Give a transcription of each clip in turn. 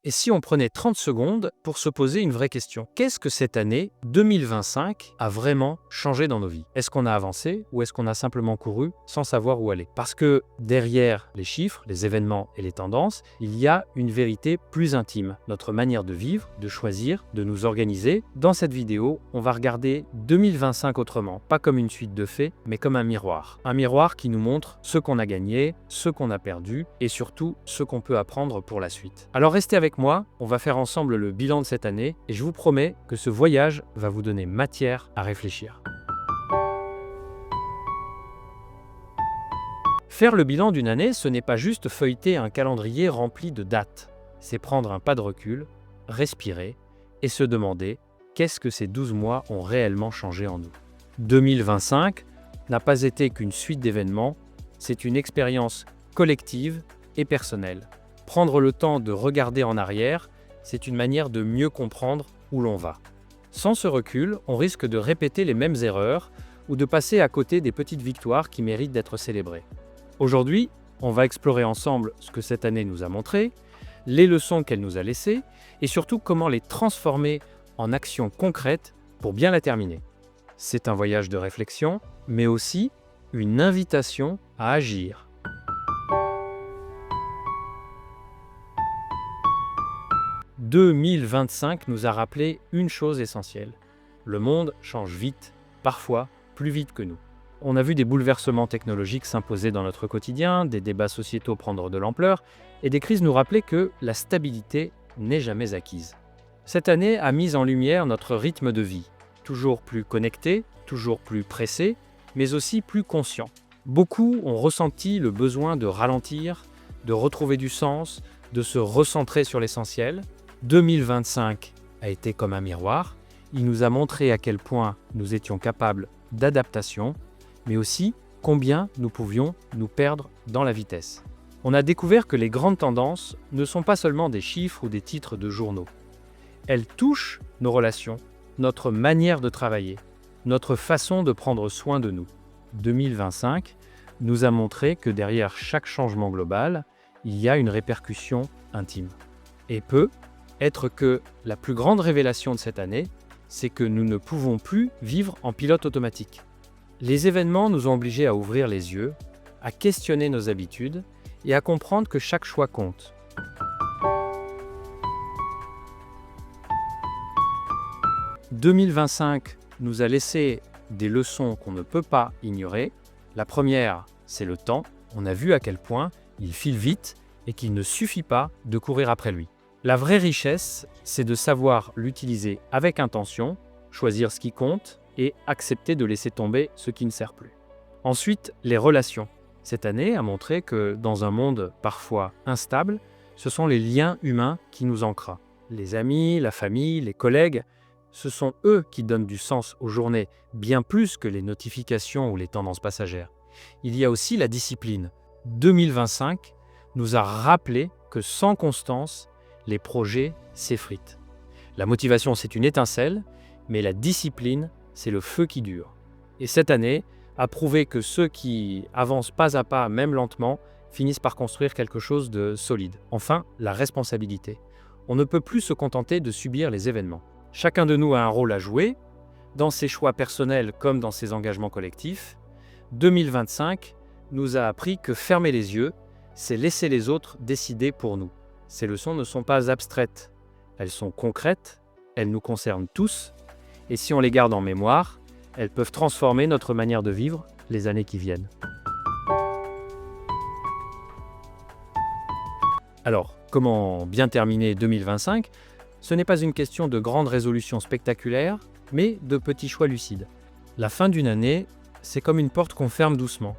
Et si on prenait 30 secondes pour se poser une vraie question? Qu'est-ce que cette année 2025 a vraiment changé dans nos vies? Est-ce qu'on a avancé ou est-ce qu'on a simplement couru sans savoir où aller? Parce que derrière les chiffres, les événements et les tendances, il y a une vérité plus intime, notre manière de vivre, de choisir, de nous organiser. Dans cette vidéo, on va regarder 2025 autrement, pas comme une suite de faits, mais comme un miroir. Un miroir qui nous montre ce qu'on a gagné, ce qu'on a perdu et surtout ce qu'on peut apprendre pour la suite. Alors restez avec moi, on va faire ensemble le bilan de cette année et je vous promets que ce voyage va vous donner matière à réfléchir. Faire le bilan d'une année, ce n'est pas juste feuilleter un calendrier rempli de dates. C'est prendre un pas de recul, respirer et se demander qu'est-ce que ces 12 mois ont réellement changé en nous. 2025 n'a pas été qu'une suite d'événements, c'est une expérience collective et personnelle. Prendre le temps de regarder en arrière, c'est une manière de mieux comprendre où l'on va. Sans ce recul, on risque de répéter les mêmes erreurs ou de passer à côté des petites victoires qui méritent d'être célébrées. Aujourd'hui, on va explorer ensemble ce que cette année nous a montré, les leçons qu'elle nous a laissées et surtout comment les transformer en actions concrètes pour bien la terminer. C'est un voyage de réflexion, mais aussi une invitation à agir. « 2025 nous a rappelé une chose essentielle. Le monde change vite, parfois plus vite que nous. On a vu des bouleversements technologiques s'imposer dans notre quotidien, des débats sociétaux prendre de l'ampleur et des crises nous rappeler que la stabilité n'est jamais acquise. Cette année a mis en lumière notre rythme de vie, toujours plus connecté, toujours plus pressé, mais aussi plus conscient. Beaucoup ont ressenti le besoin de ralentir, de retrouver du sens, de se recentrer sur l'essentiel. 2025 a été comme un miroir. Il nous a montré à quel point nous étions capables d'adaptation, mais aussi combien nous pouvions nous perdre dans la vitesse. On a découvert que les grandes tendances ne sont pas seulement des chiffres ou des titres de journaux. Elles touchent nos relations, notre manière de travailler, notre façon de prendre soin de nous. 2025 nous a montré que derrière chaque changement global, il y a une répercussion intime. Et peut être que la plus grande révélation de cette année, c'est que nous ne pouvons plus vivre en pilote automatique. Les événements nous ont obligés à ouvrir les yeux, à questionner nos habitudes et à comprendre que chaque choix compte. « 2025 nous a laissé des leçons qu'on ne peut pas ignorer. La première, c'est le temps. On a vu à quel point il file vite et qu'il ne suffit pas de courir après lui. La vraie richesse, c'est de savoir l'utiliser avec intention, choisir ce qui compte et accepter de laisser tomber ce qui ne sert plus. Ensuite, les relations. Cette année a montré que dans un monde parfois instable, ce sont les liens humains qui nous ancrent. Les amis, la famille, les collègues, ce sont eux qui donnent du sens aux journées, bien plus que les notifications ou les tendances passagères. Il y a aussi la discipline. 2025 nous a rappelé que sans constance, les projets s'effritent. La motivation, c'est une étincelle, mais la discipline, c'est le feu qui dure. Et cette année a prouvé que ceux qui avancent pas à pas, même lentement, finissent par construire quelque chose de solide. Enfin, la responsabilité. On ne peut plus se contenter de subir les événements. Chacun de nous a un rôle à jouer, dans ses choix personnels comme dans ses engagements collectifs. 2025 nous a appris que fermer les yeux, c'est laisser les autres décider pour nous. Ces leçons ne sont pas abstraites, elles sont concrètes, elles nous concernent tous, et si on les garde en mémoire, elles peuvent transformer notre manière de vivre les années qui viennent. Alors, comment bien terminer 2025 ? Ce n'est pas une question de grandes résolutions spectaculaires, mais de petits choix lucides. La fin d'une année, c'est comme une porte qu'on ferme doucement.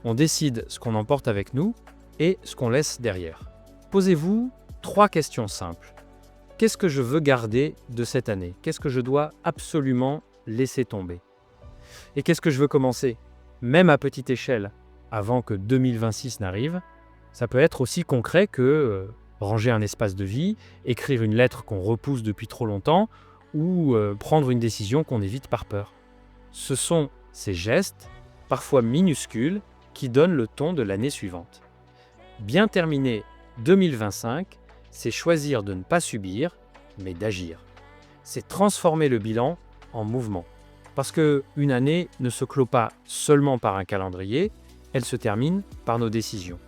On décide ce qu'on emporte avec nous et ce qu'on laisse derrière. Posez-vous 3 questions simples. Qu'est-ce que je veux garder de cette année ? Qu'est-ce que je dois absolument laisser tomber ? Et qu'est-ce que je veux commencer ? Même à petite échelle, avant que 2026 n'arrive, ça peut être aussi concret que ranger un espace de vie, écrire une lettre qu'on repousse depuis trop longtemps ou prendre une décision qu'on évite par peur. Ce sont ces gestes, parfois minuscules, qui donnent le ton de l'année suivante. Bien terminer 2025, c'est choisir de ne pas subir, mais d'agir. C'est transformer le bilan en mouvement. Parce qu'une année ne se clôt pas seulement par un calendrier, elle se termine par nos décisions.